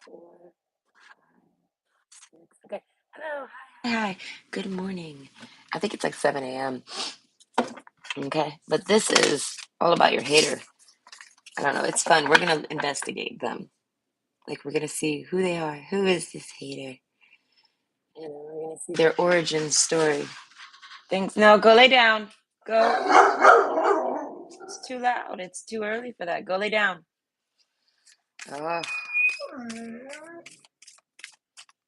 4, 5, 6. Okay. Hello. Hi. Good morning. I think it's like 7 a.m. Okay. But this is all about your hater. I don't know. It's fun. We're going to investigate them. Like, we're going to see who they are. Who is this hater? And then we're going to see their origin story. Things. No, go lay down. Go. It's too loud. It's too early for that. Go lay down. Oh.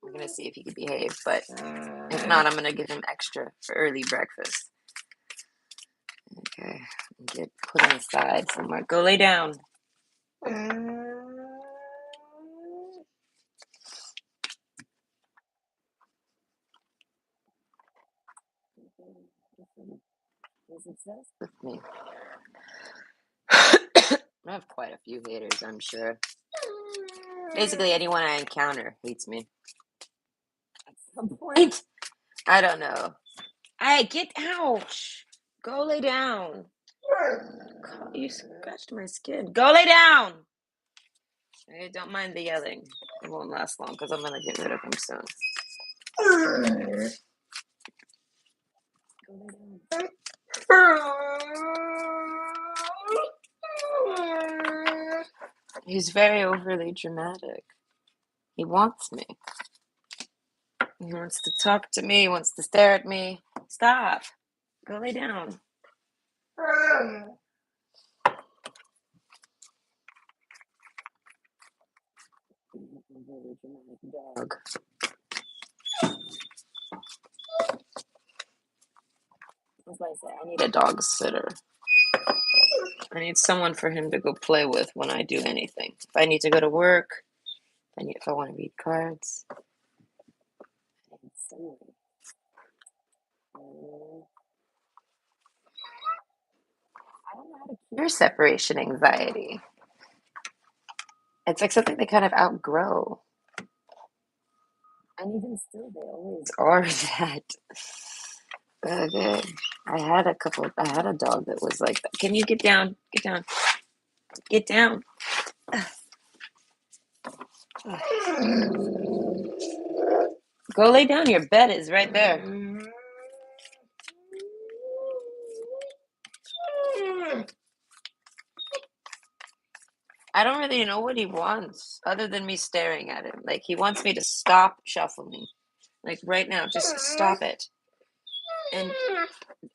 We're going to see if he can behave. But if not, I'm going to give him extra for early breakfast. Okay, put him aside somewhere. Go lay down. He's obsessed with me. I have quite a few haters, I'm sure. Basically, anyone I encounter hates me. At some point, I don't know. Get out. Go lay down. You scratched my skin. Go lay down. I don't mind the yelling. It won't last long because I'm going to get rid of him soon. Go lay down. He's very overly dramatic. He wants me. He wants to talk to me. He wants to stare at me. Stop. Go lay down. Dog. That's why I say I need a dog sitter. I need someone for him to go play with when I do anything. If I need to go to work, if I want to read cards. I need someone. I don't know how to cure separation anxiety. It's like something they kind of outgrow. And even still, they always are that. Okay. I had a dog that was like that. Can you get down? Get down. Get down. Go lay down. Your bed is right there. I don't really know what he wants other than me staring at him. Like, he wants me to stop shuffling. Like, right now, just stop it. And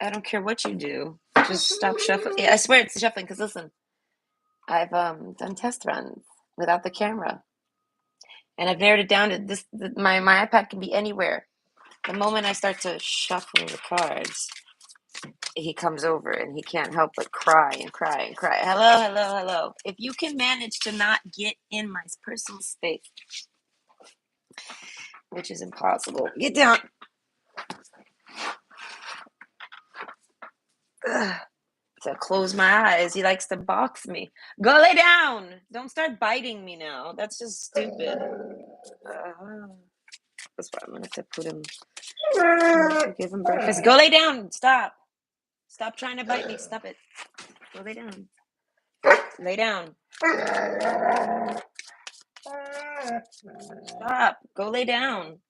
I don't care what you do. Just stop shuffling. Yeah, I swear it's shuffling because, listen, I've done test runs without the camera. And I've narrowed it down to this. My iPad can be anywhere. The moment I start to shuffle the cards, he comes over and he can't help but cry and cry and cry. Hello, hello, hello. If you can manage to not get in my personal space, which is impossible, get down. Ugh. To close my eyes. He likes to box me. Go lay down. Don't start biting me now. That's just stupid. That's why I'm gonna have to put him. Give him breakfast. Go lay down. Stop. Stop trying to bite me. Stop it. Go lay down. Lay down. Stop. Go lay down.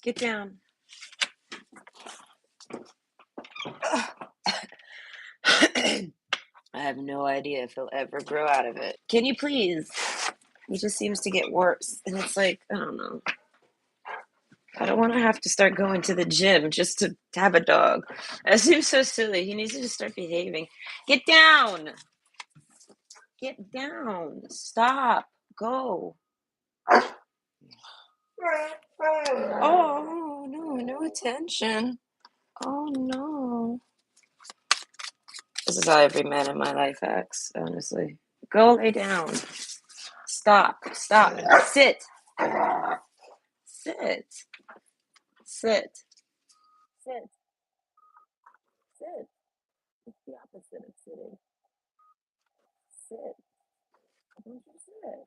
Get down. I have no idea if he'll ever grow out of it. Can you please? He just seems to get worse. And it's like, I don't know. I don't want to have to start going to the gym just to have a dog. That seems so silly. He needs to just start behaving. Get down. Get down. Stop. Go. Oh, no attention. Oh, no. This is how every man in my life acts, honestly. Go lay down. Stop. Sit. Sit. Sit. Sit. Sit. It's the opposite of sitting. Sit. Don't you sit?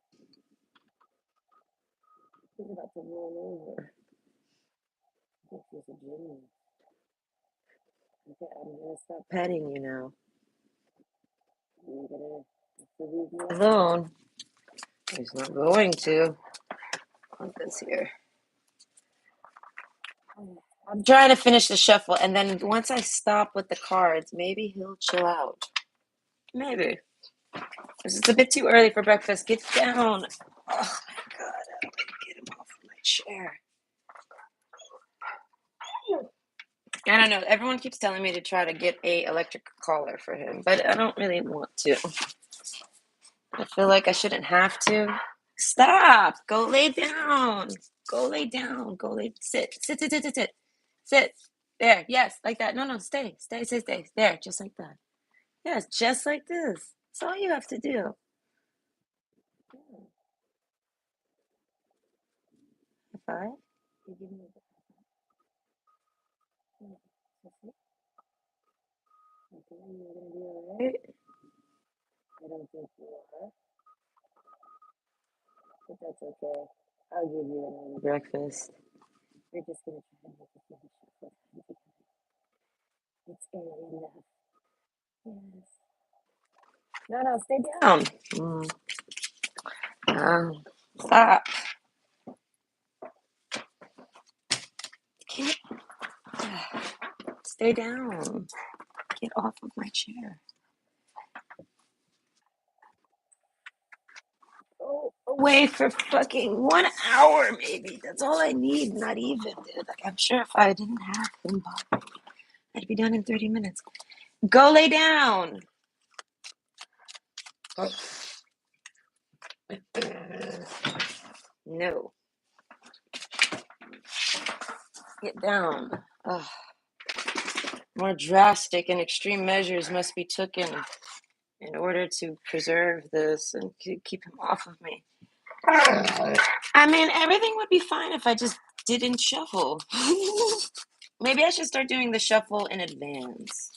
He's about to roll over. think she's a genius. Okay, I'm gonna stop petting you now. You're gonna have to leave me alone. He's not going to. Put this here. I'm trying to finish the shuffle, and then once I stop with the cards, maybe he'll chill out. Maybe. This is a bit too early for breakfast. Get down. Oh my god, I don't get him off of my chair. I don't know. Everyone keeps telling me to try to get a electric collar for him, but I don't really want to. I feel like I shouldn't have to. Stop. Go lay down. Go lay down. Go lay. Sit. Sit. Sit. Sit. Sit. Sit. Sit. There. Yes, like that. No, no. Stay. Stay. Stay. Stay. There. Just like that. Yes, just like this. That's all you have to do. If I, you give me the. Okay, you're gonna be alright. I don't think you are, but that's okay. I'll give you another breakfast. We're just gonna try and make it finish. It's early enough. Yes. No, no, stay down. Stop. Get, stay down. Get off of my chair. Go away for fucking 1 hour, maybe. That's all I need. Not even, dude. Like, I'm sure if I didn't have him, I'd be done in 30 minutes. Go lay down. Oh. No. Get down. Ugh. More drastic and extreme measures must be taken in order to preserve this and keep him off of me. I mean, everything would be fine if I just didn't shuffle. Maybe I should start doing the shuffle in advance.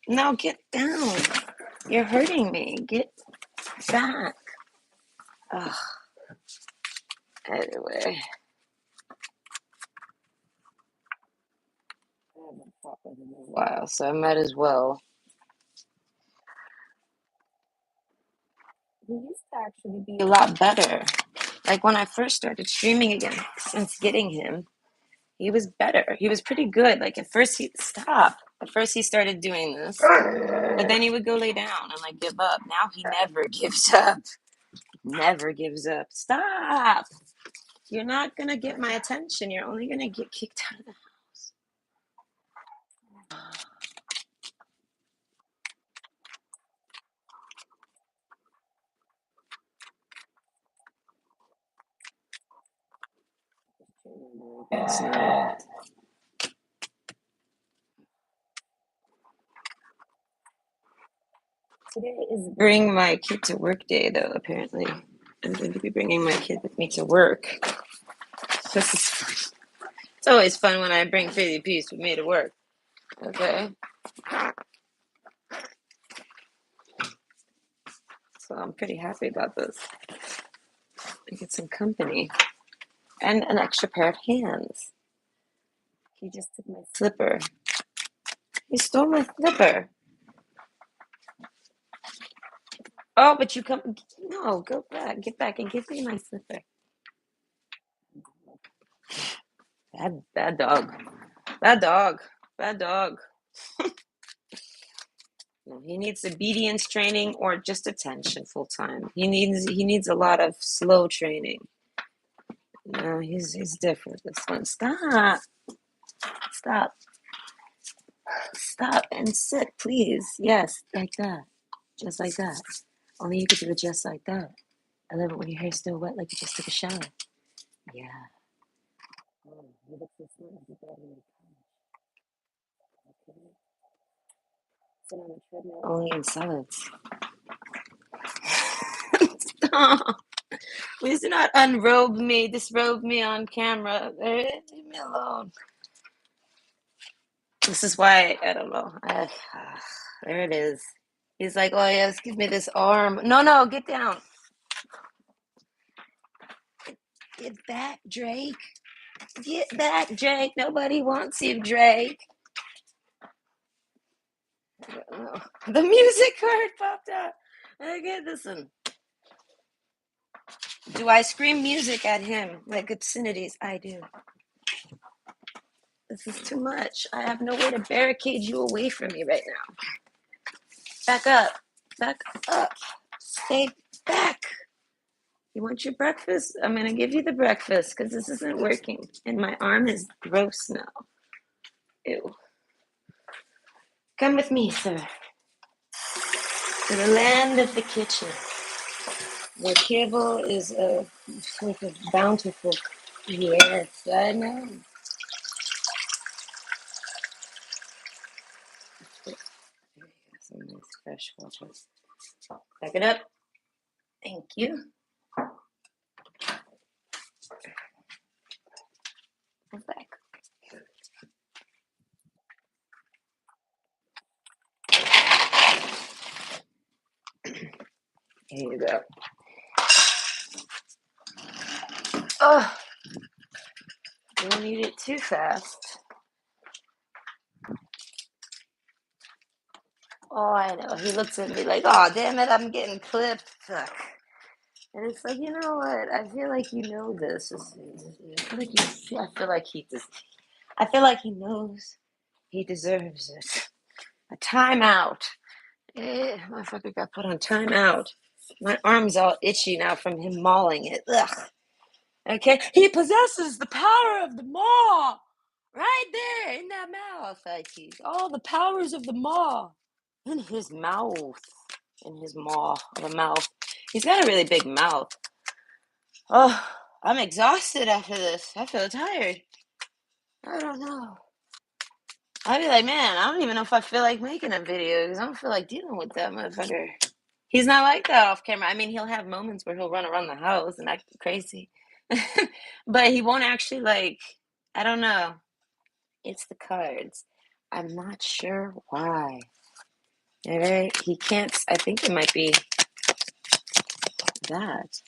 No, get down. You're hurting me. Get back. Ugh. Anyway. I haven't fought with him in a while, so I might as well. He used to actually be a lot better. Like when I first started streaming again, since getting him, he was better. He was pretty good. Like at first he stopped. At first he started doing this, but then he would go lay down and like give up. Now he never gives up. Never gives up. Stop. You're not gonna get my attention. You're only gonna get kicked out of the house. It's not. Today is bring my kid to work day, though, apparently. I'm going to be bringing my kid with me to work. This is fun. It's always fun when I bring Philly Peace with me to work. Okay? So I'm pretty happy about this. I get some company. And an extra pair of hands. He just took my slipper. He stole my slipper. Oh, but you come. No, go back. Get back and give me my slipper. Bad dog. Bad dog. Bad dog. No, he needs obedience training or just attention full time. He needs a lot of slow training. No, he's different. This one. Stop. Stop. Stop and sit, please. Yes, like that. Just like that. Only you could do it just like that. I love it when your hair's still wet like you just took a shower. Yeah. Oh, you look so smart. You got me. Okay. Sit on the treadmill. Only in salads. Stop. Please do not unrobe me, disrobe me on camera. Leave me alone. This is why, I don't know. There it is. He's like, oh, yes, give me this arm. No, no, get down. Get back, Drake. Get back, Drake. Nobody wants you, Drake. Oh, the music card popped out. Okay, listen. Do I scream music at him like obscenities? I do. This is too much. I have no way to barricade you away from me right now. Back up. Back up. Stay back. You want your breakfast? I'm going to give you the breakfast because this isn't working. And my arm is gross now. Ew. Come with me, sir, to the land of the kitchen, where kibble is a sort of bountiful. Yes, I know. There you go, some nice fresh water. Back it up. Thank you. Go back. Here you go. Oh, you don't eat it too fast. Oh, I know. He looks at me like, oh, damn it, I'm getting clipped. Fuck. And it's like, you know what? I feel like you know this. I feel like he does. I feel like he knows he deserves it. A timeout. Motherfucker got put on timeout. My arm's all itchy now from him mauling it. Ugh. Okay, he possesses the power of the maw, right there in that mouth. I tease all the powers of the maw in his mouth, in his maw of a mouth. He's got a really big mouth. Oh, I'm exhausted after this. I feel tired. I don't know. I'd be like, man, I don't even know if I feel like making a video because I don't feel like dealing with that motherfucker. He's not like that off camera. I mean, he'll have moments where he'll run around the house and act crazy, but he won't actually like. I don't know. It's the cards. I'm not sure why. All right, he can't. I think it might be that.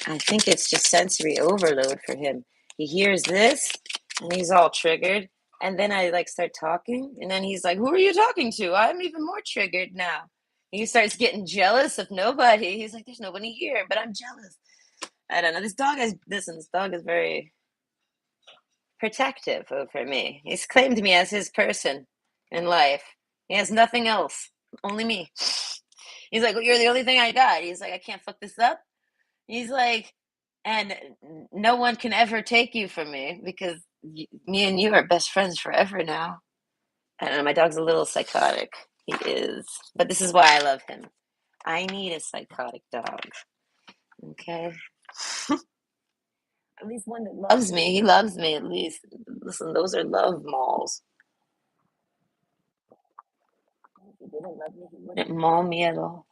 I think it's just sensory overload for him. He hears this and he's all triggered. And then I like start talking, and then he's like, who are you talking to? I'm even more triggered now. He starts getting jealous of nobody. He's like, there's nobody here, but I'm jealous. I don't know. This dog is very protective over me. He's claimed me as his person in life. He has nothing else, only me. He's like, well, you're the only thing I got. He's like, I can't fuck this up. He's like, and no one can ever take you from me because me and you are best friends forever now. I don't know. My dog's a little psychotic. He is. But this is why I love him. I need a psychotic dog. Okay? At least one that loves me. He loves me at least. Listen, those are love malls. If he didn't love me, he wouldn't maul me at all.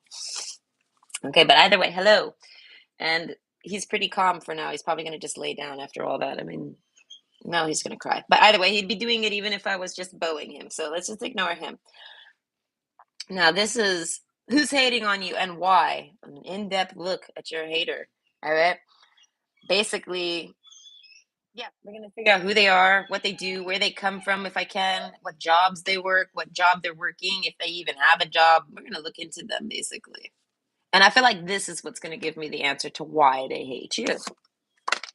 Okay, but either way, hello. And he's pretty calm for now. He's probably going to just lay down after all that. I mean, no, he's going to cry. But either way, he'd be doing it even if I was just bowing him. So let's just ignore him. Now, this is who's hating on you and why. An in-depth look at your hater. All right? Basically, yeah, we're going to figure out who they are, what they do, where they come from, if I can, what jobs they work, what job they're working, if they even have a job. We're going to look into them, basically. And I feel like this is what's going to give me the answer to why they hate you.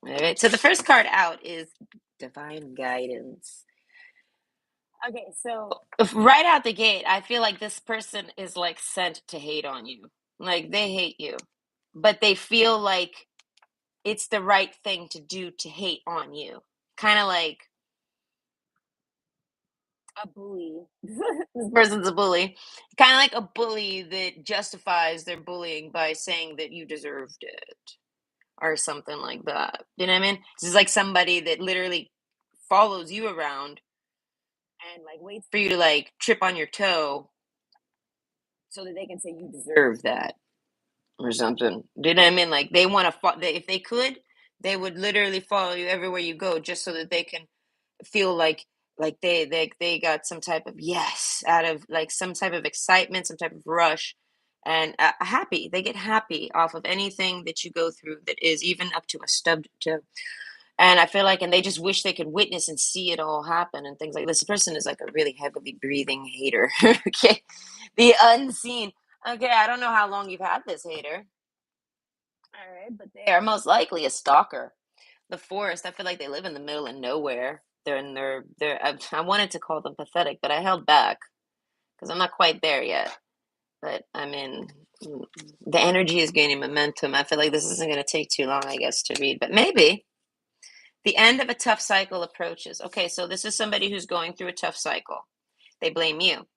All right. So the first card out is divine guidance. Okay, so right out the gate, I feel like this person is like sent to hate on you. Like they hate you, but they feel like it's the right thing to do to hate on you. Kind of like a bully. This person's a bully. Kind of like a bully that justifies their bullying by saying that you deserved it or something like that. You know what I mean? This is like somebody that literally follows you around and like waits for you to like trip on your toe so that they can say you deserve that or something. Do you know what I mean? Like they want to, if they could, they would literally follow you everywhere you go just so that they can feel like they got some type of yes out of like some type of excitement, some type of rush, and happy. They get happy off of anything that you go through that is even up to a stubbed toe. And I feel like, and they just wish they could witness and see it all happen and things like this. Person is like a really heavily breathing hater. Okay. The unseen. Okay. I don't know how long you've had this hater. All right. But they are most likely a stalker. The forest, I feel like they live in the middle of nowhere. They're in I wanted to call them pathetic, but I held back because I'm not quite there yet. But I mean, the energy is gaining momentum. I feel like this isn't going to take too long, I guess, to read, but maybe. The end of a tough cycle approaches. Okay, so this is somebody who's going through a tough cycle. They blame you.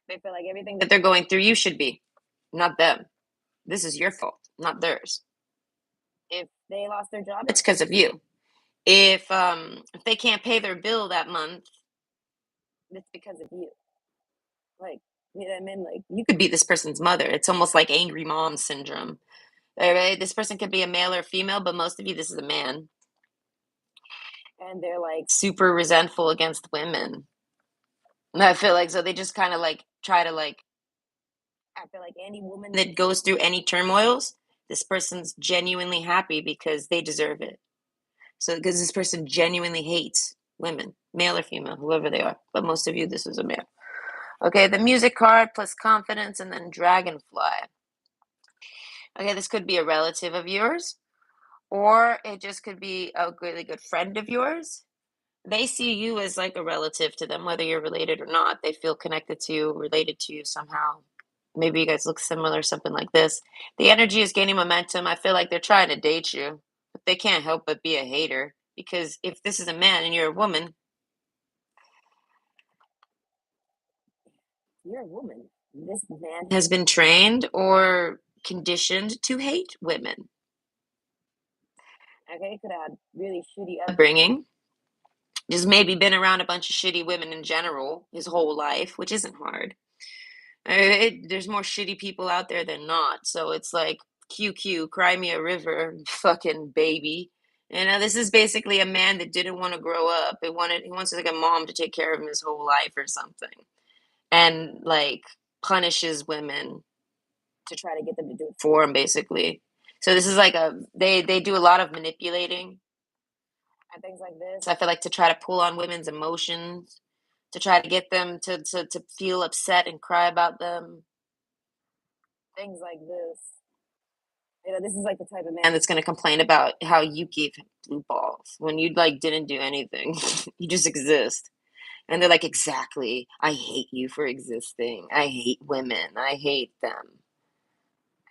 They feel like everything that they're going through, you should be, not them. This is your fault, not theirs. If they lost their job, it's because of you. If they can't pay their bill that month, it's because of you. Like, you know what I mean? Like, you could be this person's mother. It's almost like angry mom syndrome. All right, this person could be a male or female, but most of you, this is a man, and they're like super resentful against women. And I feel like so they just kind of like try to like. I feel like any woman that goes through any turmoils, this person's genuinely happy because they deserve it. So because this person genuinely hates women, male or female, whoever they are. But most of you, this is a male. Okay, the music card plus confidence and then dragonfly. Okay, this could be a relative of yours, or it just could be a really good friend of yours. They see you as like a relative to them, whether you're related or not. They feel connected to you, related to you somehow. Maybe you guys look similar, something like this. The energy is gaining momentum. I feel like they're trying to date you, but they can't help but be a hater because if this is a man and you're a woman, you're a woman. This man has been trained or conditioned to hate women. Okay, could have had really shitty upbringing. Just maybe been around a bunch of shitty women in general his whole life, which isn't hard. There's more shitty people out there than not. So it's like QQ, cry me a river, fucking baby. You know, this is basically a man that didn't want to grow up. He wants like a mom to take care of him his whole life or something. And like punishes women to try to get them to do it for him, basically. So this is like they do a lot of manipulating and things like this. I feel like to try to pull on women's emotions, to try to get them to feel upset and cry about them. Things like this. You know, this is like the type of man that's gonna complain about how you gave him blue balls when you like didn't do anything. You just exist. And they're like, exactly. I hate you for existing. I hate women. I hate them.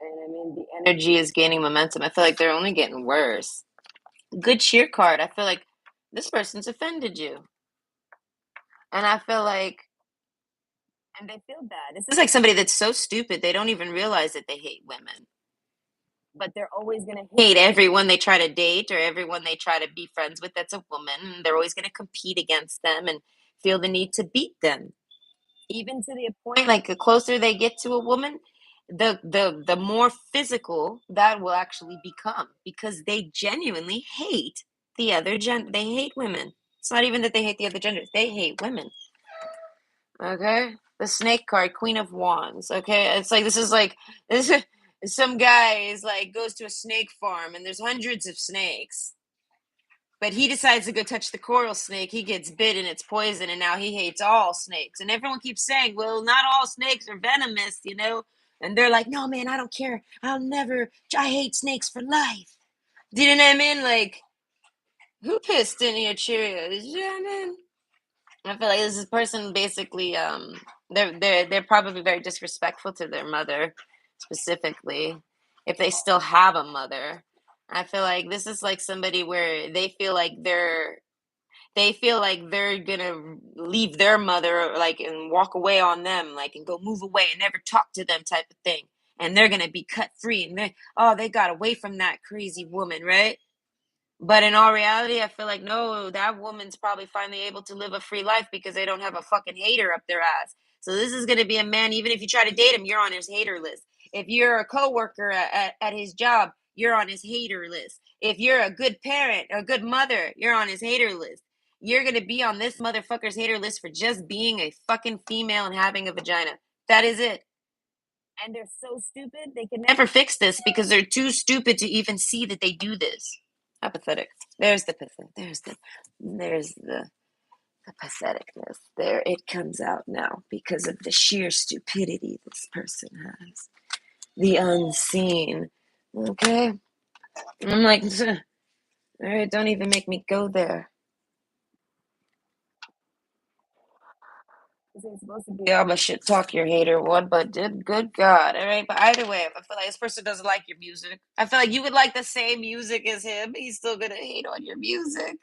And I mean, the energy is gaining momentum. I feel like they're only getting worse. Good cheer card. I feel like this person's offended you. And I feel like, and they feel bad. This is like somebody that's so stupid, they don't even realize that they hate women. But they're always going to hate everyone they try to date or everyone they try to be friends with that's a woman. They're always going to compete against them and feel the need to beat them. Even to the point, like the closer they get to a woman, the more physical that will actually become because they genuinely hate the other gender. They hate women. It's not even that they hate the other genders. They hate women. Okay, the snake card, Queen of Wands. Okay, it's like this is some guy is like goes to a snake farm and there's hundreds of snakes, but he decides to go touch the coral snake. He gets bit and it's poison, and now he hates all snakes. And everyone keeps saying, "Well, not all snakes are venomous," you know. And they're like, "No, man, I don't care. I'll never. I hate snakes for life." Do you know what I mean? Like, who pissed in your Cheerios? You know what I mean? I feel like this is person basically they're probably very disrespectful to their mother specifically if they still have a mother. I feel like this is like somebody where they feel like they're gonna leave their mother like and walk away on them like and go move away and never talk to them type of thing, and they're gonna be cut free and they got away from that crazy woman, right? But in all reality, I feel like no, that woman's probably finally able to live a free life because they don't have a fucking hater up their ass. So this is gonna be a man, even if you try to date him, you're on his hater list. If you're a coworker at his job, you're on his hater list. If you're a good parent, a good mother, you're on his hater list. You're gonna be on this motherfucker's hater list for just being a fucking female and having a vagina. That is it. And they're so stupid, they can never fix this because they're too stupid to even see that they do this. Apathetic. There's the patheticness. There it comes out now because of the sheer stupidity this person has. The unseen. Okay? I'm like, all right, don't even make me go there. This ain't supposed to be all my shit talk your hater one, but good God. All right. But either way, I feel like this person doesn't like your music. I feel like you would like the same music as him. He's still gonna hate on your music.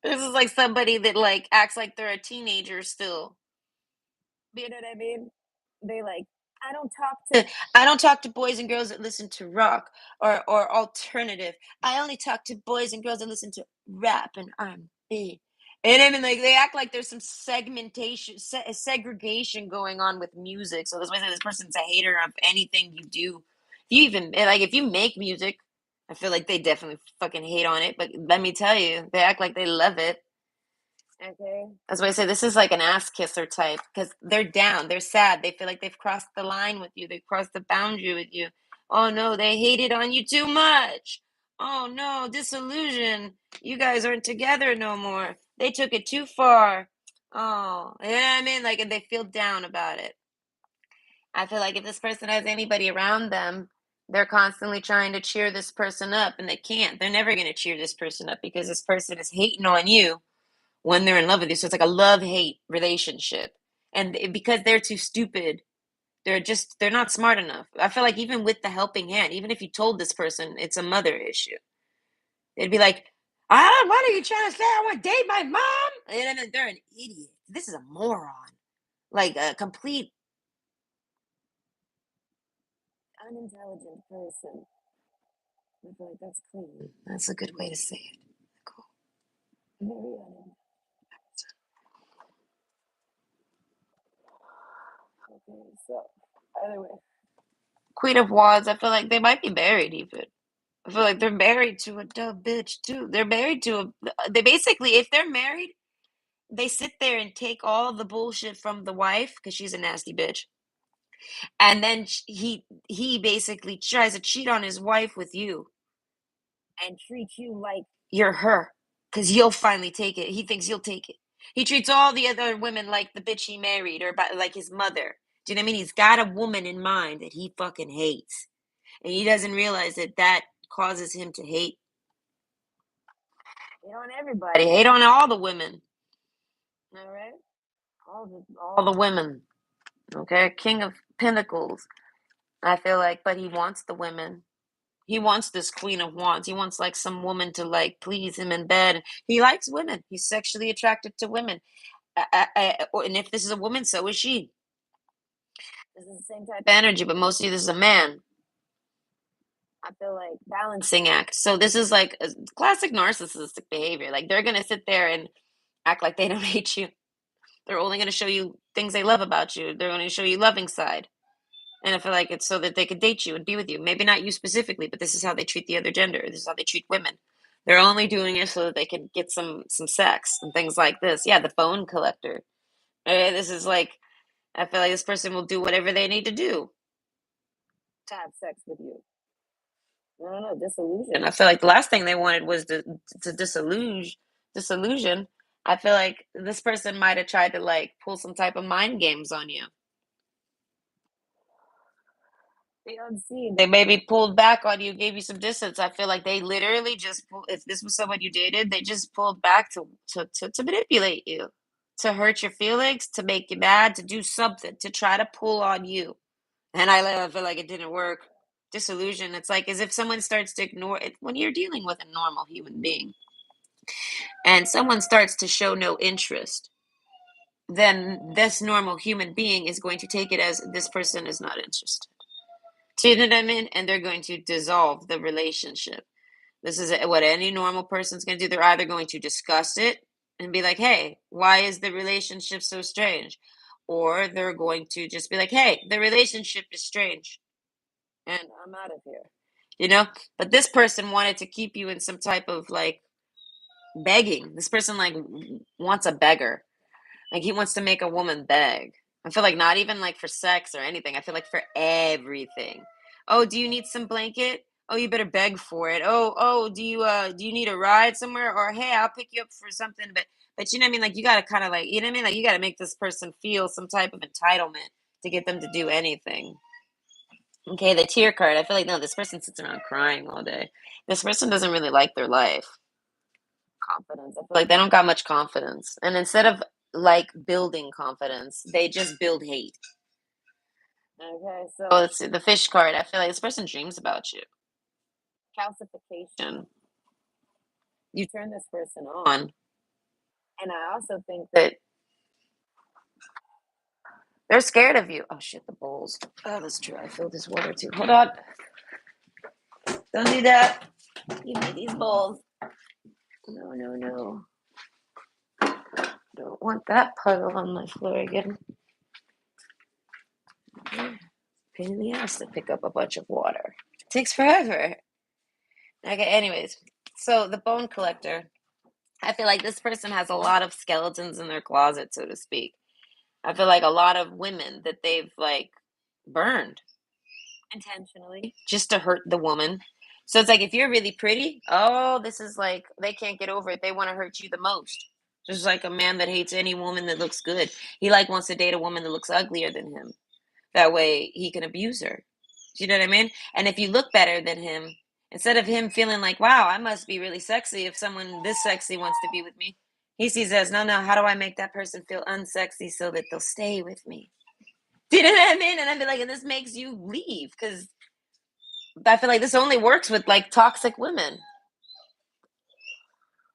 This is like somebody that like acts like they're a teenager still. You know what I mean? They like, I don't talk to boys and girls that listen to rock or alternative. I only talk to boys and girls that listen to rap and R&B. And I mean, like they act like there's some segregation going on with music. So that's why I say this person's a hater of anything you do. If you even like, if you make music, I feel like they definitely fucking hate on it. But let me tell you, they act like they love it. Okay. That's why I say this is like an ass kisser type because they're down, they're sad, they feel like they've crossed the line with you, they've crossed the boundary with you. Oh no, they hated on you too much. Oh no, disillusion. You guys aren't together no more. They took it too far. Oh, you know what I mean? Like, and they feel down about it. I feel like if this person has anybody around them, they're constantly trying to cheer this person up and they can't. They're never going to cheer this person up because this person is hating on you when they're in love with you. So it's like a love-hate relationship. And because they're too stupid, they're not smart enough. I feel like even with the helping hand, even if you told this person it's a mother issue, they'd be like, ah, what are you trying to say? I want to date my mom? And then they're an idiot. This is a moron. Like a complete unintelligent person. I feel like that's clean. That's a good way to say it. Cool. Very okay, so either way. Queen of Wands, I feel like they might be married even. I feel like they're married to a dumb bitch too. They're married to they basically, if they're married, they sit there and take all the bullshit from the wife because she's a nasty bitch. And then he basically tries to cheat on his wife with you and treat you like you're her because you'll finally take it. He thinks you'll take it. He treats all the other women like the bitch he married or like his mother. Do you know what I mean? He's got a woman in mind that he fucking hates. And he doesn't realize that that causes him to hate on everybody, hate on all the women. All right? All the women. Okay? King of Pentacles. I feel like, but he wants the women. He wants this Queen of Wands. He wants like some woman to like please him in bed. He likes women. He's sexually attracted to women. And if this is a woman, so is she. This is the same type of energy, but mostly this is a man. I feel like balancing act. So this is like a classic narcissistic behavior. Like they're gonna sit there and act like they don't hate you. They're only gonna show you things they love about you. They're gonna show you loving side. And I feel like it's so that they could date you and be with you. Maybe not you specifically, but this is how they treat the other gender. This is how they treat women. They're only doing it so that they can get some sex and things like this. Yeah, the phone collector. This is like I feel like this person will do whatever they need to do to have sex with you. I don't know, disillusion. I feel like the last thing they wanted was to disillusion. I feel like this person might have tried to like pull some type of mind games on you. The unseen. They maybe pulled back on you, gave you some distance. I feel like they literally just if this was someone you dated, they just pulled back to manipulate you, to hurt your feelings, to make you mad, to do something, to try to pull on you. And I feel like it didn't work. Disillusion. It's like as if someone starts to ignore it when you're dealing with a normal human being and someone starts to show no interest, then this normal human being is going to take it as this person is not interested. Do you know what I mean? And they're going to dissolve the relationship. This is what any normal person's going to do. They're either going to discuss it and be like, hey, why is the relationship so strange? Or they're going to just be like, hey, the relationship is strange and I'm out of here. You know? But this person wanted to keep you in some type of like begging. This person like wants a beggar. Like he wants to make a woman beg. I feel like not even like for sex or anything. I feel like for everything. Oh, do you need some blanket? Oh, you better beg for it. Oh, do you need a ride somewhere? Or hey, I'll pick you up for something. But you know what I mean? Like you gotta kind of like, you know what I mean? Like you gotta make this person feel some type of entitlement to get them to do anything. Okay, the tear card. I feel like no, this person sits around crying all day. This person doesn't really like their life. Confidence. I feel like they don't got much confidence. And instead of like building confidence, they just build hate. Okay, so let's see the fish card. I feel like this person dreams about you. Calcification. You turn this person on. And I also think that they're scared of you. Oh shit, the bowls. Oh, that's true. I filled this water too. Hold on. Don't do that. Give me these bowls. No, no, no. Don't want that puddle on my floor again. Pain in the ass to pick up a bunch of water. It takes forever. Okay, anyways. So the bone collector. I feel like this person has a lot of skeletons in their closet, so to speak. I feel like a lot of women that they've like burned intentionally just to hurt the woman. So it's like if you're really pretty, oh, this is like they can't get over it. They want to hurt you the most. Just like a man that hates any woman that looks good. He like wants to date a woman that looks uglier than him. That way he can abuse her. Do you know what I mean? And if you look better than him, instead of him feeling like, wow, I must be really sexy if someone this sexy wants to be with me, he sees as, no, no, how do I make that person feel unsexy so that they'll stay with me? Do you know what I mean? And I'd be like, and this makes you leave because I feel like this only works with like toxic women.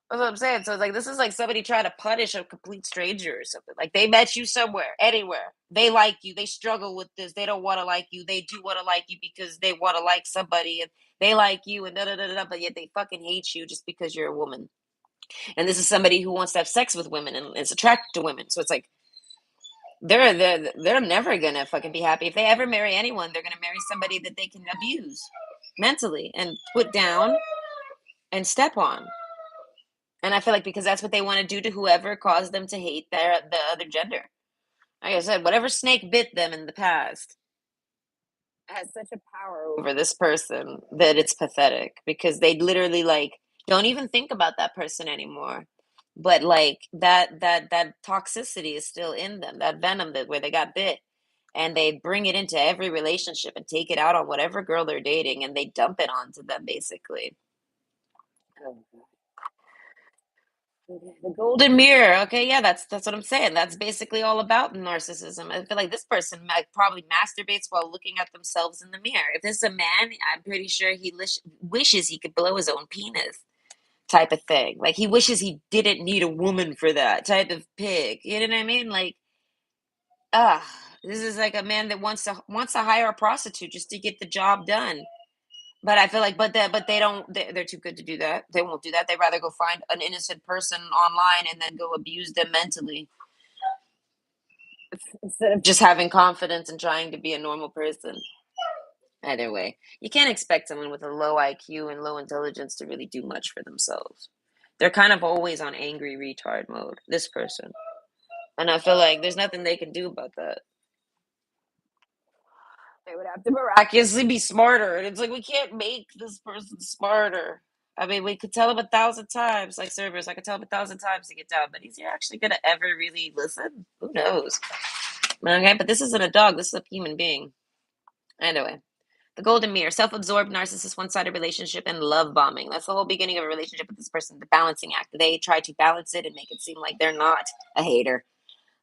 That's what I'm saying. So it's like this is like somebody trying to punish a complete stranger or something. Like they met you somewhere, anywhere. They like you. They struggle with this. They don't want to like you. They do want to like you because they want to like somebody and they like you and da da da da. But yet they fucking hate you just because you're a woman. And this is somebody who wants to have sex with women and is attracted to women. So it's like they're never gonna fucking be happy. If they ever marry anyone, they're gonna marry somebody that they can abuse mentally and put down and step on. And I feel like because that's what they want to do to whoever caused them to hate the other gender. Like I said, whatever snake bit them in the past has such a power over this person that it's pathetic because they literally like don't even think about that person anymore. But like that toxicity is still in them, that venom that where they got bit. And they bring it into every relationship and take it out on whatever girl they're dating and they dump it onto them basically. Oh, okay, the golden mirror. Okay, yeah, that's what I'm saying. That's basically all about narcissism. I feel like this person might probably masturbates while looking at themselves in the mirror. If this is a man, I'm pretty sure he wishes he could blow his own penis, type of thing. Like he wishes he didn't need a woman for that type of pig. You know what I mean? Like, ah, this is like a man that wants to hire a prostitute just to get the job done. But I feel like, but they don't. They're too good to do that. They won't do that. They'd rather go find an innocent person online and then go abuse them mentally instead of just having confidence and trying to be a normal person. Either way, you can't expect someone with a low IQ and low intelligence to really do much for themselves. They're kind of always on angry retard mode. This person, and I feel like there's nothing they can do about that. They would have to miraculously be smarter. And it's like, we can't make this person smarter. I mean, we could tell him 1,000 times, like servers, I could tell him 1,000 times to get down, but is he actually going to ever really listen? Who knows? Okay, but this isn't a dog. This is a human being. Anyway, the golden mirror, self absorbed, narcissist, one sided relationship, and love bombing. That's the whole beginning of a relationship with this person, the balancing act. They try to balance it and make it seem like they're not a hater.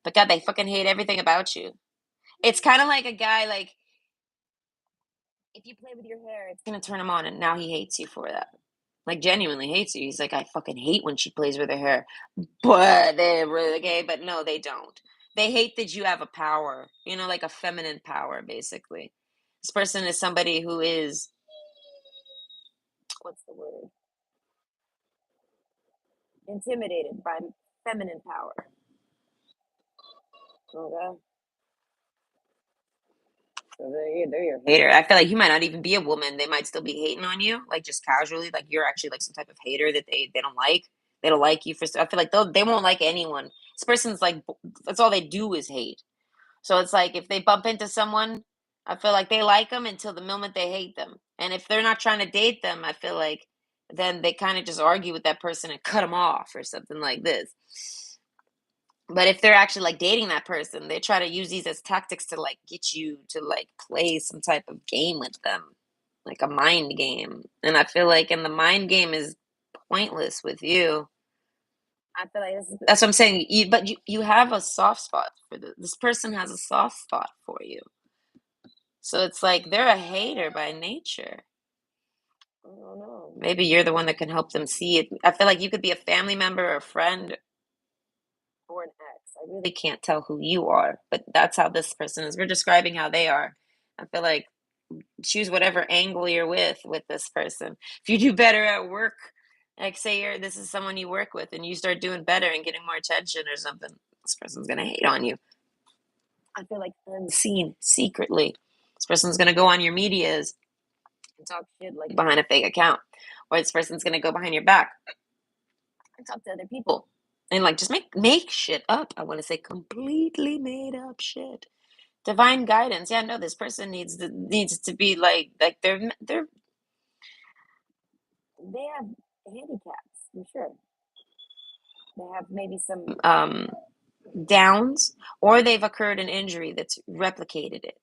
But God, they fucking hate everything about you. It's kind of like a guy, like, if you play with your hair, it's gonna turn him on, and now he hates you for that. Like genuinely hates you. He's like, I fucking hate when she plays with her hair. But they're really gay, but no, they don't. They hate that you have a power, like a feminine power, basically. This person is somebody who is what's the word? Intimidated by feminine power. Okay. So they're your hater. I feel like you might not even be a woman. They might still be hating on you, like just casually. Like you're actually like some type of hater that they don't like. They don't like you for. I feel like they won't like anyone. This person's like that's all they do is hate. So it's like if they bump into someone, I feel like they like them until the moment they hate them. And if they're not trying to date them, I feel like then they kind of just argue with that person and cut them off or something like this. But if they're actually like dating that person, they try to use these as tactics to like get you to like play some type of game with them, like a mind game. And I feel like and the mind game is pointless with you. I feel like that's what I'm saying. But you have a soft spot for this person has a soft spot for you. So it's like they're a hater by nature. I don't know. Maybe you're the one that can help them see it. I feel like you could be a family member or a friend or an ex. I really can't tell who you are, but that's how this person is. We're describing how they are. I feel like choose whatever angle you're with this person. If you do better at work, like say this is someone you work with and you start doing better and getting more attention or something, this person's gonna hate on you. I feel like unseen, secretly. This person's gonna go on your medias and talk shit like behind a fake account. Or this person's gonna go behind your back and talk to other people. And like just make shit up. I want to say completely made up shit. Divine guidance. Yeah, no, this person needs to be like they have handicaps, for sure. They have maybe some downs, or they've occurred an injury that's replicated it.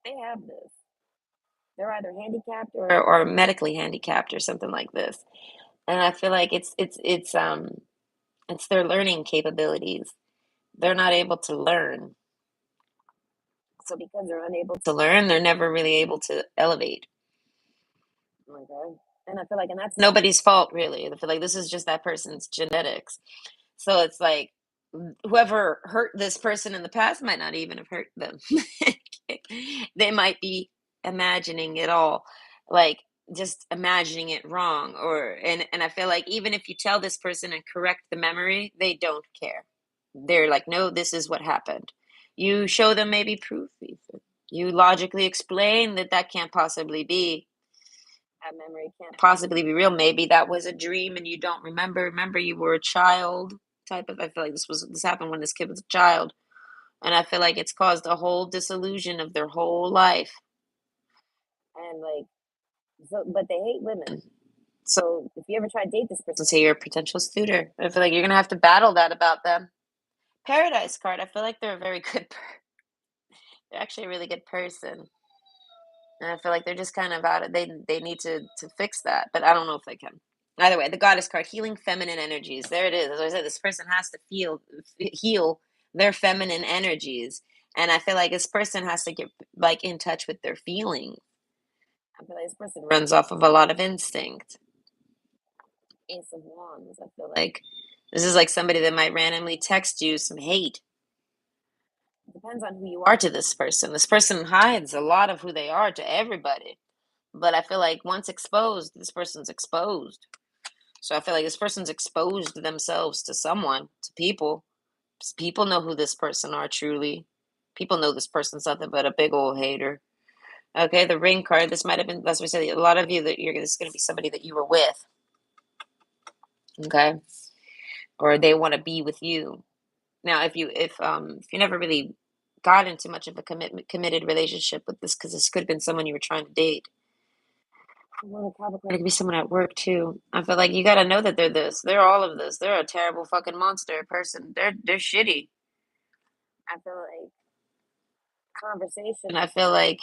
They have this. They're either handicapped or medically handicapped or something like this. And I feel like it's their learning capabilities. They're not able to learn. So because they're unable to learn, they're never really able to elevate. Okay. And I feel like, and that's nobody's fault, really. I feel like this is just that person's genetics. So it's like whoever hurt this person in the past might not even have hurt them. They might be imagining it all, like just imagining it wrong. And I feel like even if you tell this person and correct the memory, they don't care. They're like, no, this is what happened. You show them maybe proof, even. You logically explain that that can't possibly be. That memory can't possibly be real. Maybe that was a dream and you don't remember. Remember, you were a child. Type of. I feel like this happened when this kid was a child, and I feel like it's caused a whole disillusion of their whole life. And like, so, but they hate women. So if you ever try to date this person, say you're a potential suitor. I feel like you're gonna have to battle that about them. Paradise card. I feel like they're a very good. They're actually a really good person. And I feel like they're just kind of out of they need to fix that, but I don't know if they can. Either way, the goddess card, healing feminine energies. There it is. As I said, this person has to heal their feminine energies. And I feel like this person has to get like in touch with their feelings. I feel like this person runs off of a lot of instinct. Ace of Wands. I feel like this is like somebody that might randomly text you some hate. It depends on who you are to this person. This person hides a lot of who they are to everybody. But I feel like once exposed, this person's exposed. So I feel like this person's exposed themselves to someone, to people. People know who this person are truly. People know this person's nothing but a big old hater. Okay, the ring card. This might have been, as we said, a lot of you that this is going to be somebody that you were with. Okay, or they want to be with you. Now, if you never really got into much of a committed relationship with this, because this could have been someone you were trying to date. Well, Capricorn, it could be someone at work too. I feel like you got to know that they're this. They're all of this. They're a terrible fucking monster person. They're shitty. I feel like conversation. I feel like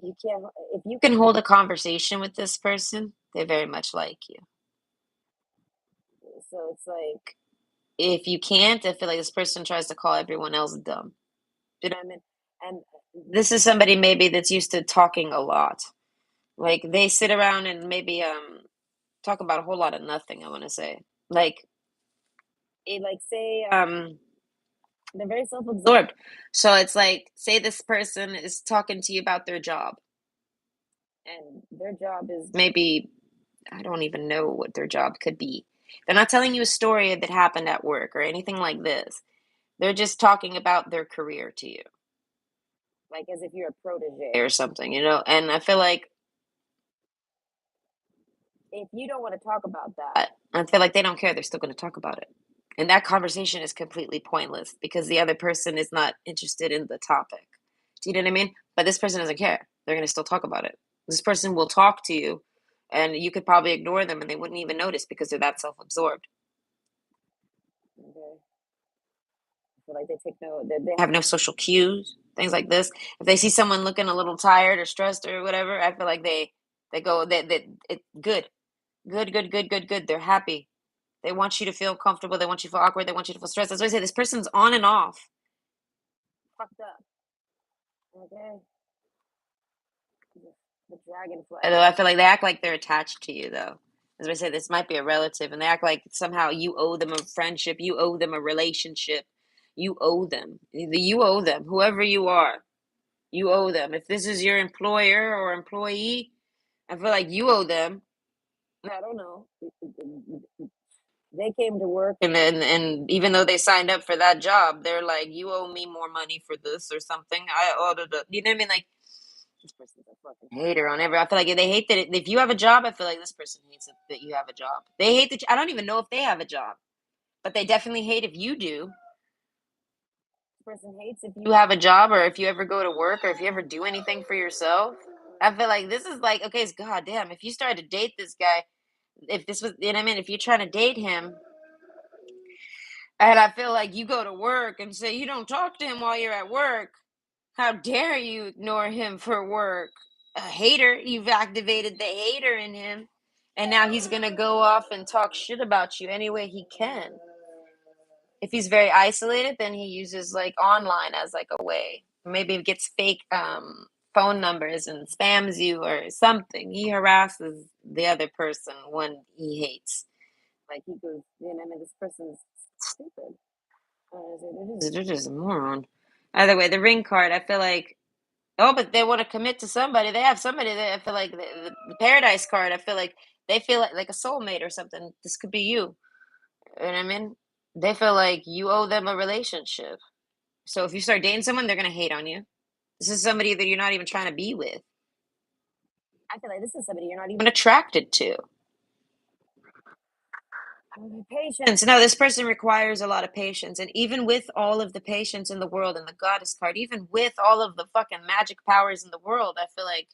you can't if you can hold a conversation with this person, they very much like you. So it's like if you can't, I feel like this person tries to call everyone else dumb. You know what I mean? And this is somebody maybe that's used to talking a lot. Like they sit around and maybe talk about a whole lot of nothing, I want to say. Like like say they're very self-absorbed. So it's like say this person is talking to you about their job. And their job is maybe I don't even know what their job could be. They're not telling you a story that happened at work or anything like this. They're just talking about their career to you. Like as if you're a protege or something, you know? And I feel like if you don't want to talk about that, I feel like they don't care. They're still going to talk about it. And that conversation is completely pointless because the other person is not interested in the topic. Do you know what I mean? But this person doesn't care. They're gonna still talk about it. This person will talk to you, and you could probably ignore them, and they wouldn't even notice because they're that self-absorbed. Okay. So like they take no, they have no social cues, things like this. If they see someone looking a little tired or stressed or whatever, I feel like they go that it good, good, good, good, good, good. They're happy. They want you to feel comfortable. They want you to feel awkward. They want you to feel stressed. That's why I say this person's on and off. Fucked up. Okay. The dragonfly. Although I feel like they act like they're attached to you, though. As I say, this might be a relative, and they act like somehow you owe them a friendship, you owe them a relationship, you owe them. You owe them, whoever you are, you owe them. If this is your employer or employee, I feel like you owe them. I don't know. They came to work, and even though they signed up for that job, they're like, you owe me more money for this or something. I ordered it. You know what I mean? Like this person's a fucking hater on every. I feel like they hate that if you have a job, I feel like this person hates it that you have a job. They hate that I don't even know if they have a job, but they definitely hate if you do. This person hates if you have a job or if you ever go to work or if you ever do anything for yourself. I feel like this is like okay, it's goddamn. If you started to date this guy, if this was, you know what I mean, if you're trying to date him, and I feel like you go to work and say you don't talk to him while you're at work. How dare you ignore him for work? A hater. You've activated the hater in him. And now he's going to go off and talk shit about you any way he can. If he's very isolated, then he uses like online as like a way. Maybe he gets fake phone numbers and spams you or something. He harasses the other person when he hates. Like he goes, you know, I mean, this person's stupid. They're just a moron. Either way, the ring card, I feel like, oh, but they want to commit to somebody. They have somebody that I feel like the paradise card, I feel like they feel like a soulmate or something. This could be you. You know what I mean? They feel like you owe them a relationship. So if you start dating someone, they're going to hate on you. This is somebody that you're not even trying to be with. I feel like this is somebody you're not even attracted to. Patience. No, this person requires a lot of patience. And even with all of the patience in the world and the goddess card, even with all of the fucking magic powers in the world, I feel like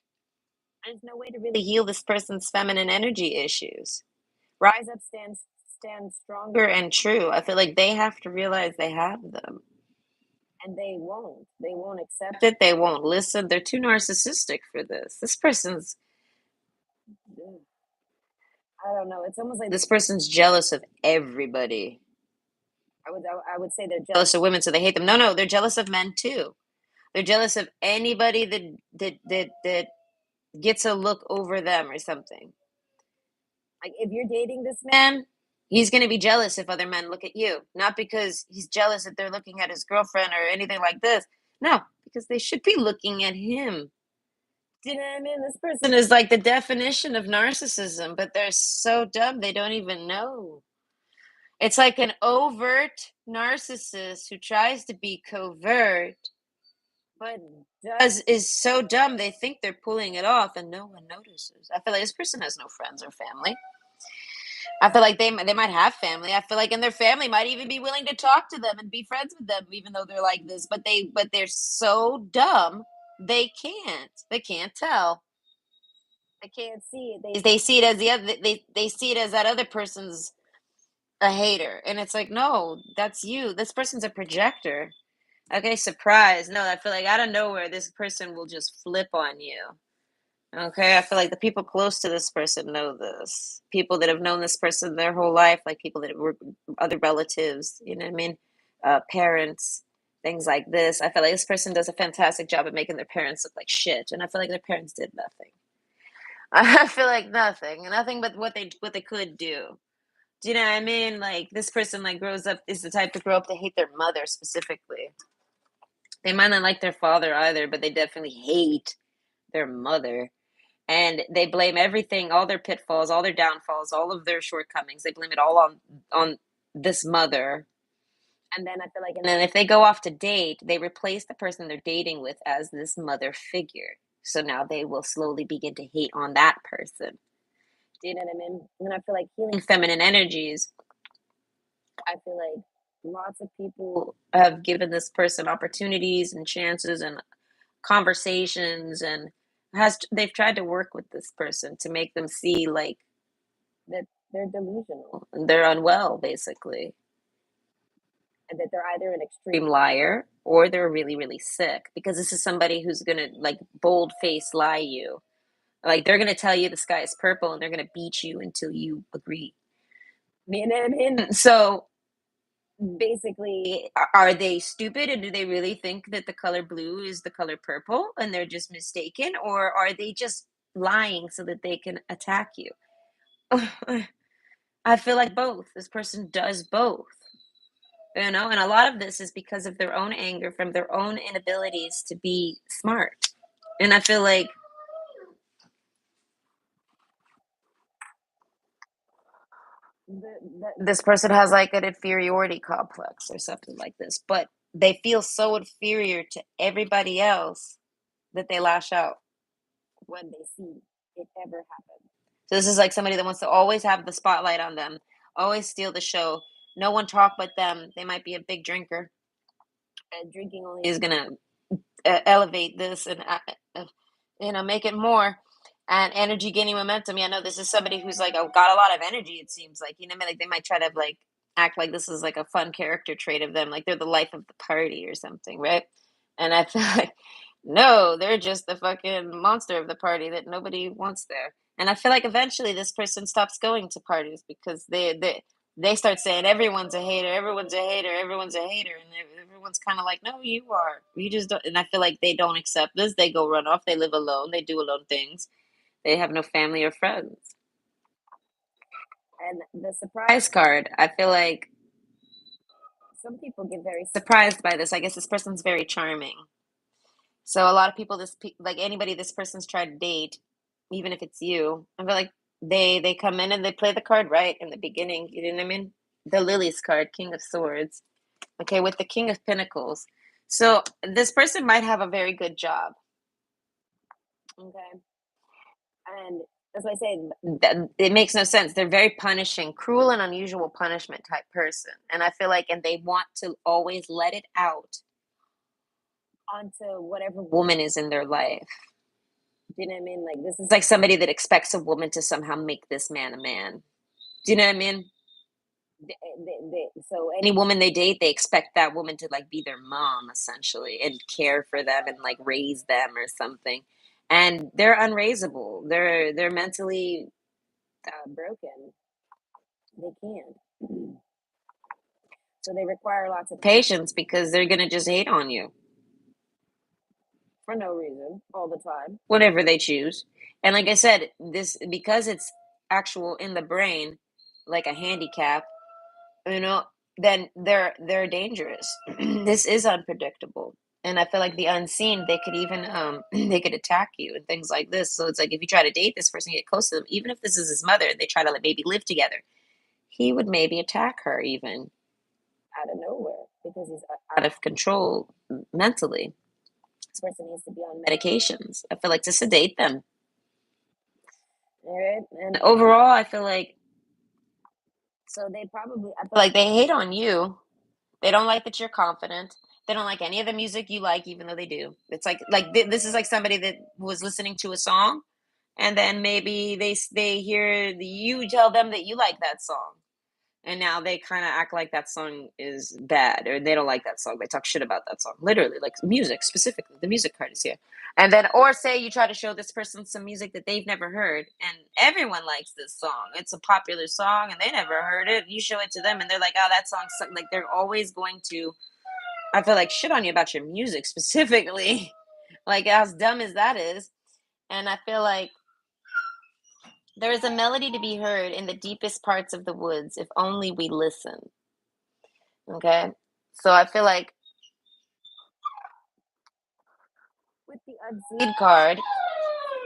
there's no way to really heal this person's feminine energy issues. Rise up, stand stronger and true. I feel like they have to realize they have them. And they won't. They won't accept it. They won't listen. They're too narcissistic for this. This person's I don't know. It's almost like this person's jealous of everybody. I would say they're jealous of women, so they hate them. No, no, they're jealous of men too. They're jealous of anybody that gets a look over them or something. Like if you're dating this man, he's gonna be jealous if other men look at you. Not because he's jealous that they're looking at his girlfriend or anything like this. No, because they should be looking at him. Do you know what I mean? This person is like the definition of narcissism, but they're so dumb they don't even know. It's like an overt narcissist who tries to be covert, but does is so dumb they think they're pulling it off and no one notices. I feel like this person has no friends or family. I feel like they might have family. I feel like and their family might even be willing to talk to them and be friends with them, even though they're like this. But they're so dumb they can't. They can't tell. They can't see it. They see it as the other. They see it as that other person's a hater, and it's like no, that's you. This person's a projector. Okay, surprise. No, I feel like out of nowhere, this person will just flip on you. Okay, I feel like the people close to this person know this. People that have known this person their whole life, like people that were other relatives, you know what I mean? Parents, things like this. I feel like this person does a fantastic job of making their parents look like shit, and I feel like their parents did nothing. I feel like nothing but what they could do. Do you know what I mean? Like this person like grows up is the type to grow up to hate their mother specifically. They might not like their father either, but they definitely hate their mother. And they blame everything, all their pitfalls, all their downfalls, all of their shortcomings. They blame it all on this mother. And then I feel like, and then if they go off to date, they replace the person they're dating with as this mother figure. So now they will slowly begin to hate on that person. Do you know what I mean? And I feel like healing feminine energies. I feel like lots of people have given this person opportunities and chances and conversations, and they've tried to work with this person to make them see like that they're delusional and they're unwell, basically, and that they're either an extreme liar or they're really, really sick. Because this is somebody who's gonna like bold face lie you. Like they're gonna tell you the sky is purple and they're gonna beat you until you agree. You know what I mean? So basically, are they stupid and do they really think that the color blue is the color purple and they're just mistaken? Or are they just lying so that they can attack you? I feel like both. This person does both, and a lot of this is because of their own anger from their own inabilities to be smart. And I feel like this person has like an inferiority complex or something like this, but they feel so inferior to everybody else that they lash out when they see it ever happen. So this is like somebody that wants to always have the spotlight on them, always steal the show. No one talk but them. They might be a big drinker, and drinking only is gonna elevate this and make it more. And energy gaining momentum. Yeah, no, this is somebody who's like got a lot of energy. It seems like what I mean. Like they might try to like act like this is like a fun character trait of them, like they're the life of the party or something, right? And I feel like no, they're just the fucking monster of the party that nobody wants there. And I feel like eventually this person stops going to parties because they start saying everyone's a hater, everyone's a hater, everyone's a hater, and everyone's kind of like, no, you are, you just don't. And I feel like they don't accept this. They go run off. They live alone. They do alone things. They have no family or friends. And the surprise card, I feel like some people get very surprised by this. I guess this person's very charming. So a lot of people, like anybody this person's tried to date, even if it's you, I feel like they come in and they play the card right in the beginning. You know what I mean? The Lily's card, King of Swords. Okay, with the King of Pentacles. So this person might have a very good job. Okay, and that's why I say that it makes no sense. They're very punishing, cruel and unusual punishment type person, and I feel like, and they want to always let it out onto whatever woman is in their life. Do you know what I mean? Like this is like somebody that expects a woman to somehow make this man a man. Do you know what I mean? So any woman they date, they expect that woman to like be their mom essentially and care for them and like raise them or something. And they're unraisable. They're mentally broken. They can't. So they require lots of patience because they're gonna just hate on you for no reason all the time, whatever they choose. And like I said, this because it's actual in the brain, like a handicap, you know, then they're dangerous. This is unpredictable. And I feel like the unseen, they could even they could attack you and things like this. So it's like if you try to date this person, get close to them, even if this is his mother, and they try to like, maybe live together, he would maybe attack her even out of nowhere because he's out of control mentally. This person needs to be on medications. I feel like to sedate them. All right. And overall, I feel like so they probably I feel like they hate on you. They don't like that you're confident. They don't like any of the music you like, even though they do. It's like this is like somebody that was listening to a song, and then maybe they hear you tell them that you like that song, and now they kind of act like that song is bad or they don't like that song. They talk shit about that song, literally, like music specifically. The music card is here, and then or say you try to show this person some music that they've never heard, and everyone likes this song. It's a popular song, and they never heard it. You show it to them, and they're like, "Oh, that song." Like they're always going to. I feel like shit on you about your music specifically, like as dumb as that is, and I feel like there is a melody to be heard in the deepest parts of the woods if only we listen. Okay. So I feel like with the unseen card,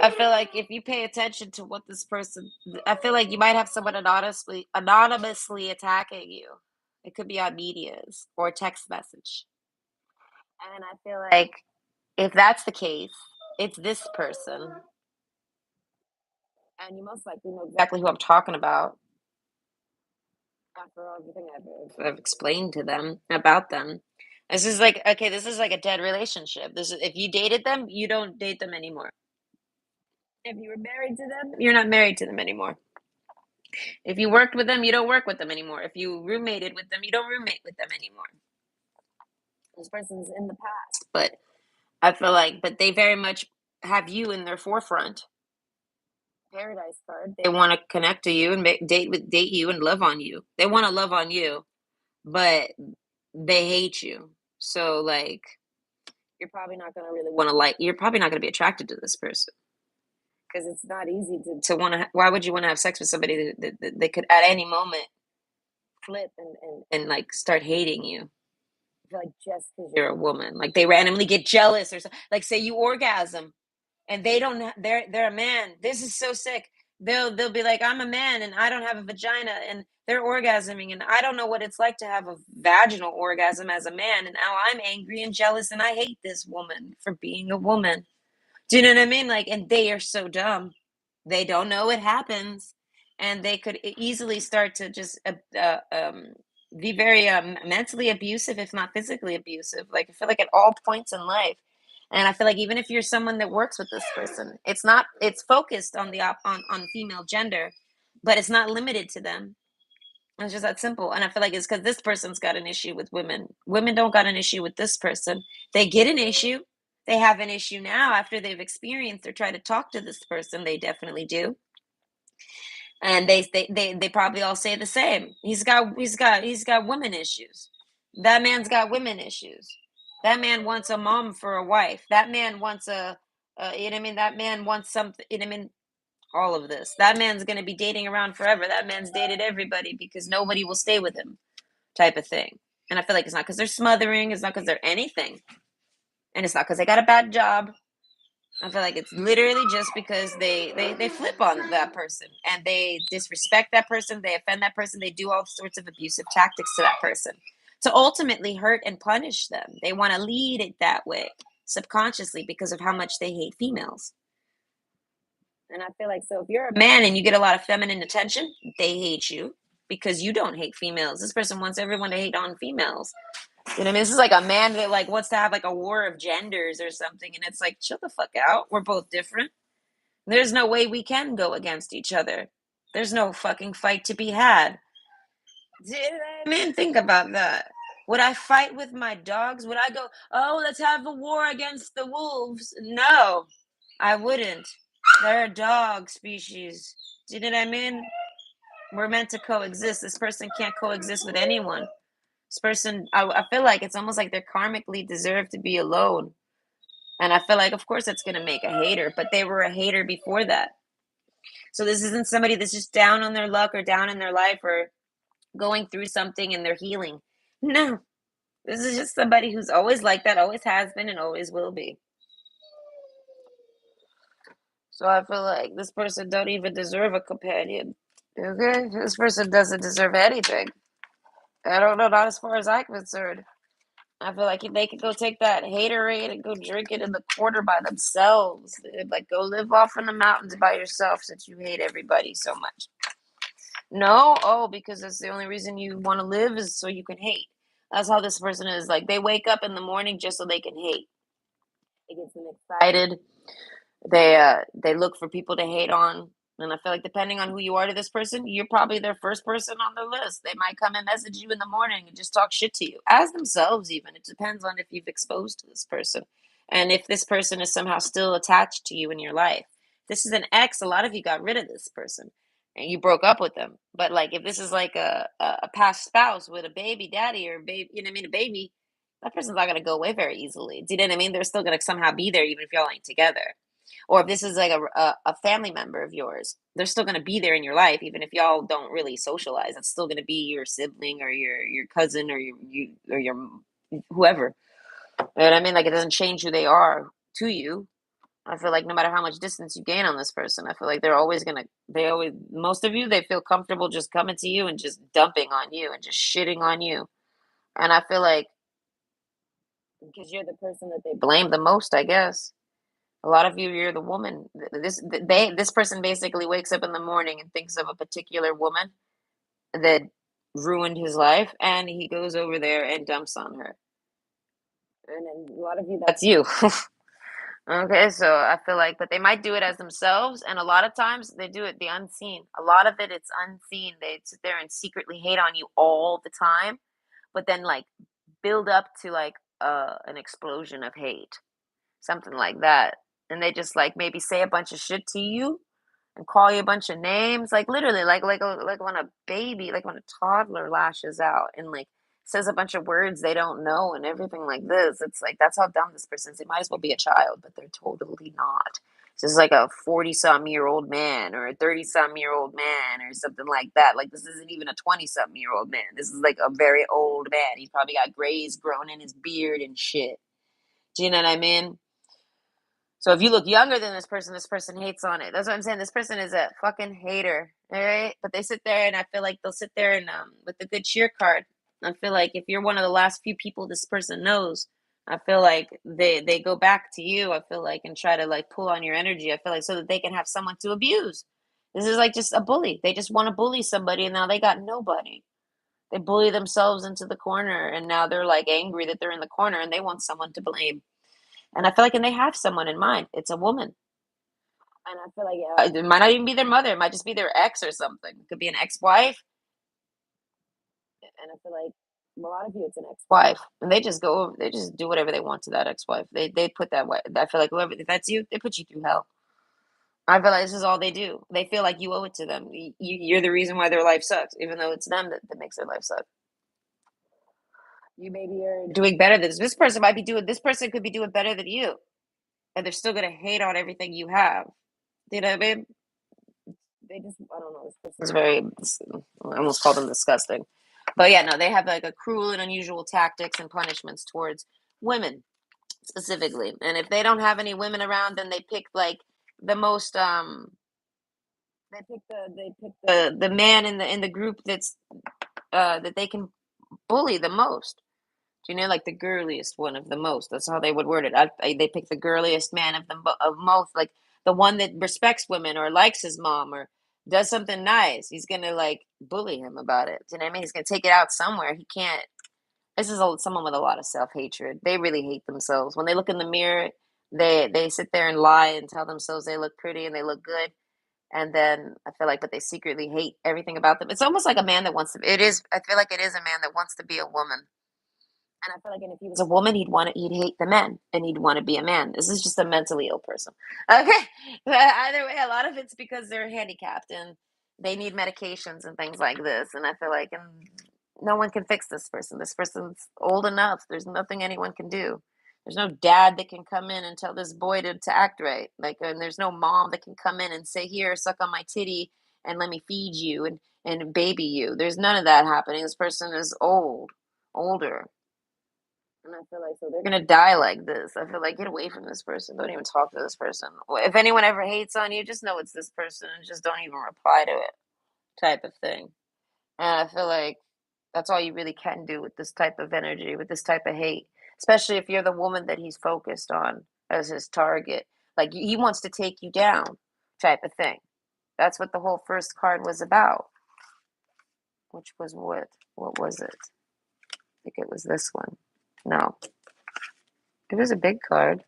I feel like if you pay attention to what this person, I feel like you might have someone anonymously attacking you. It could be on medias or text message. And I feel like if that's the case, it's this person. And you most likely know exactly who I'm talking about after everything I've explained to them about them. This is like okay, this is like a dead relationship. This is if you dated them, you don't date them anymore. If you were married to them, you're not married to them anymore. If you worked with them, you don't work with them anymore. If you roommated with them, you don't roommate with them anymore. This person's in the past. But I feel like, but they very much have you in their forefront. Paradise card. They want to connect to you and date you and love on you. They want to love on you, but they hate you. So like, you're probably not gonna really want to like. You're probably not gonna be attracted to this person because it's not easy to want to. Why would you want to have sex with somebody that they could at any moment flip and like start hating you? Like just because you're a woman, like they randomly get jealous or something. Like say you orgasm and they don't they're a man. This is so sick. They'll be like, I'm a man and I don't have a vagina, and they're orgasming and I don't know what it's like to have a vaginal orgasm as a man, and now I'm angry and jealous and I hate this woman for being a woman. Do you know what I mean? Like, and they are so dumb. They don't know it happens, and they could easily start to just be very mentally abusive, if not physically abusive. Like I feel like at all points in life, and I feel like even if you're someone that works with this person, it's not it's focused on on female gender, but it's not limited to them. It's just that simple. And I feel like it's because this person's got an issue with women. Women don't got an issue with this person. They get an issue. They have an issue now after they've experienced or tried to talk to this person. They definitely do. And they probably all say the same. He's got women issues. That man's got women issues. That man wants a mom for a wife. That man wants you know what I mean? That man wants something, you know what I mean? All of this. That man's going to be dating around forever. That man's dated everybody because nobody will stay with him, type of thing. And I feel like it's not because they're smothering, it's not because they're anything. And it's not because they got a bad job. I feel like it's literally just because they flip on that person and they disrespect that person, they offend that person, they do all sorts of abusive tactics to that person to ultimately hurt and punish them. They want to lead it that way subconsciously because of how much they hate females. And I feel like so if you're a man and you get a lot of feminine attention, they hate you because you don't hate females. This person wants everyone to hate on females. You know what I mean? This is like a man that like wants to have like a war of genders or something, and it's like chill the fuck out. We're both different. There's no way we can go against each other. There's no fucking fight to be had. You know what I mean? Think about that. Would I fight with my dogs? Would I go, oh, let's have a war against the wolves? No, I wouldn't. They're a dog species. Do you know what I mean? We're meant to coexist. This person can't coexist with anyone. This person, I feel like it's almost like they're karmically deserve to be alone. And I feel like, of course, it's going to make a hater, but they were a hater before that. So this isn't somebody that's just down on their luck or down in their life or going through something and they're healing. No, this is just somebody who's always like that, always has been, and always will be. So I feel like this person don't even deserve a companion. Okay, this person doesn't deserve anything. I don't know, not as far as I'm concerned. I feel like if they could go take that haterade and go drink it in the corner by themselves. Like go live off in the mountains by yourself since you hate everybody so much. No, oh, because that's the only reason you want to live is so you can hate. That's how this person is. Like they wake up in the morning just so they can hate. It gets them excited. They look for people to hate on. And I feel like depending on who you are to this person, you're probably their first person on the list. They might come and message you in the morning and just talk shit to you, as themselves even. It depends on if you've exposed to this person and if this person is somehow still attached to you in your life. If this is an ex, a lot of you got rid of this person and you broke up with them. But like if this is like a past spouse with a baby daddy or a baby, you know what I mean, a baby, that person's not gonna go away very easily. Do you know what I mean? They're still gonna somehow be there even if y'all ain't together. Or if this is like a family member of yours, they're still going to be there in your life, even if y'all don't really socialize. It's still going to be your sibling or your cousin or your whoever. You know what I mean? Like it doesn't change who they are to you. I feel like no matter how much distance you gain on this person, I feel like they always, most of you, they feel comfortable just coming to you and just dumping on you and just shitting on you. And I feel like because you're the person that they blame the most, I guess. A lot of you, you're the woman. This person basically wakes up in the morning and thinks of a particular woman that ruined his life, and he goes over there and dumps on her. And then a lot of you, that's you. Okay, so I feel like, but they might do it as themselves, and a lot of times they do it the unseen. A lot of it, it's unseen. They sit there and secretly hate on you all the time, but then like build up to like an explosion of hate, something like that. And they just like maybe say a bunch of shit to you and call you a bunch of names, like literally, like when a baby, like when a toddler lashes out and like says a bunch of words they don't know and everything like this. It's like that's how dumb this person is. They might as well be a child, but they're totally not. It's just like a 40-some-year-old man or a 30-some-year-old man or something like that. Like this isn't even a 20-some-year-old man. This is like a very old man. He's probably got grays growing in his beard and shit. Do you know what I mean? So if you look younger than this person hates on it. That's what I'm saying. This person is a fucking hater. All right. But they sit there and I feel like they'll sit there and with the good cheer card. I feel like if you're one of the last few people this person knows, I feel like they go back to you, I feel like, and try to like pull on your energy. I feel like so that they can have someone to abuse. This is like just a bully. They just want to bully somebody and now they got nobody. They bully themselves into the corner and now they're like angry that they're in the corner and they want someone to blame. And I feel like, and they have someone in mind. It's a woman. And I feel like, yeah, it might not even be their mother. It might just be their ex or something. It could be an ex-wife. And I feel like a lot of you, it's an ex-wife. And they just do whatever they want to that ex-wife. They put that way. I feel like whoever, if that's you, they put you through hell. I feel like this is all they do. They feel like you owe it to them. You're the reason why their life sucks, even though it's them that makes their life suck. You maybe are doing better than this person might be doing, this person could be doing better than you. And they're still gonna hate on everything you have. You know what I mean? They just, I don't know. This person's very, I almost call them disgusting. But yeah, no, they have like a cruel and unusual tactics and punishments towards women specifically. And if they don't have any women around, then they pick like the most, they pick the man in the group that's, that they can bully the most. Do you know, like the girliest one of the most? That's how they would word it. They pick the girliest man of of most, like the one that respects women or likes his mom or does something nice. He's gonna like bully him about it. Do you know what I mean? He's gonna take it out somewhere. He can't. This is someone with a lot of self hatred. They really hate themselves. When they look in the mirror, they sit there and lie and tell themselves they look pretty and they look good. And then I feel like, but they secretly hate everything about them. It's almost like a man that wants to. It is. I feel like it is a man that wants to be a woman. And I feel like, and if he was a woman, he'd hate the men, and he'd want to be a man. This is just a mentally ill person. Okay, but either way, a lot of it's because they're handicapped and they need medications and things like this. And I feel like, and no one can fix this person. This person's old enough. There's nothing anyone can do. There's no dad that can come in and tell this boy to act right. Like, and there's no mom that can come in and say, "Here, suck on my titty and let me feed you and baby you." There's none of that happening. This person is older. And I feel like so they're gonna die like this. I feel like get away from this person. Don't even talk to this person. If anyone ever hates on you, just know it's this person and just don't even reply to it, type of thing. And I feel like that's all you really can do with this type of energy, with this type of hate, especially if you're the woman that he's focused on as his target. Like he wants to take you down, type of thing. That's what the whole first card was about. Which was what? What was it? I think it was this one. No, it was a big card.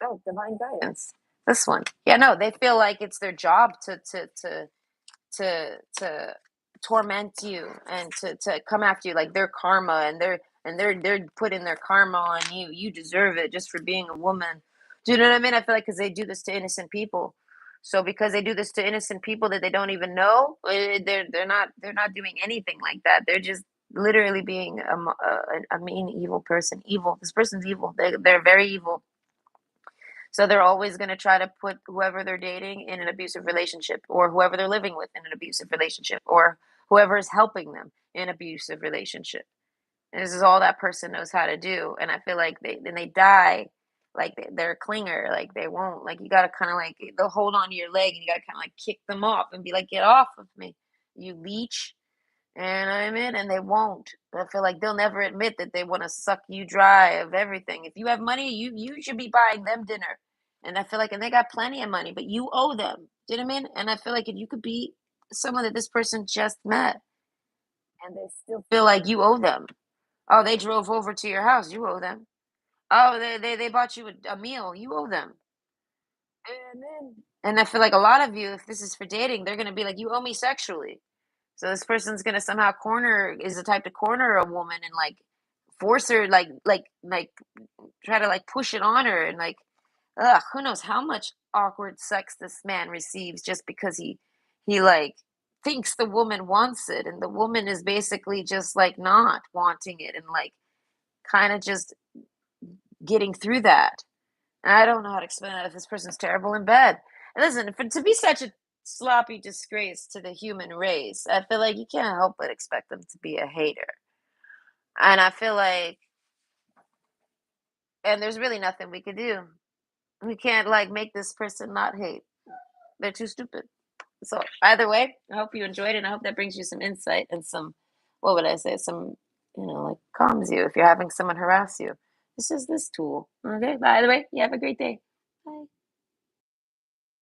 Oh, divine guidance. This one. Yeah, no, they feel like it's their job to torment you and to come after you, like their karma, and they're putting their karma on you. You deserve it just for being a woman. Do you know what I mean? I feel like because they do this to innocent people. So because they do this to innocent people that they don't even know, they're not doing anything like that. They're just literally being a mean evil person. Evil. This person's evil. They're very evil. So they're always going to try to put whoever they're dating in an abusive relationship, or whoever they're living with in an abusive relationship, or whoever is helping them in an abusive relationship. And this is all that person knows how to do. And I feel like they die like they're a clinger, like they won't, like you got to kind of like, they'll hold on to your leg and you got to kind of like kick them off and be like, get off of me, you leech. And I admit, and they won't. I feel like they'll never admit that they want to suck you dry of everything. If you have money, you should be buying them dinner. And I feel like, and they got plenty of money, but you owe them. Do you know what I mean? And I feel like if you could be someone that this person just met, and they still feel like you owe them. Oh, they drove over to your house, you owe them. Oh, they bought you a meal, you owe them. And I feel like a lot of you, if this is for dating, they're gonna be like, "You owe me sexually." So this person's gonna somehow is the type to corner a woman and like force her, like try to like push it on her and like, ugh, who knows how much awkward sex this man receives just because he like thinks the woman wants it and the woman is basically just like not wanting it and like kind of just getting through that. I don't know how to explain that if this person's terrible in bed. And listen, to be such a sloppy disgrace to the human race, I feel like you can't help but expect them to be a hater. And I feel like, and there's really nothing we could do. We can't like make this person not hate. They're too stupid. So either way, I hope you enjoyed it. And I hope that brings you some insight and some, what would I say, some, like calms you if you're having someone harass you. This is this tool. Okay. By the way, you have a great day.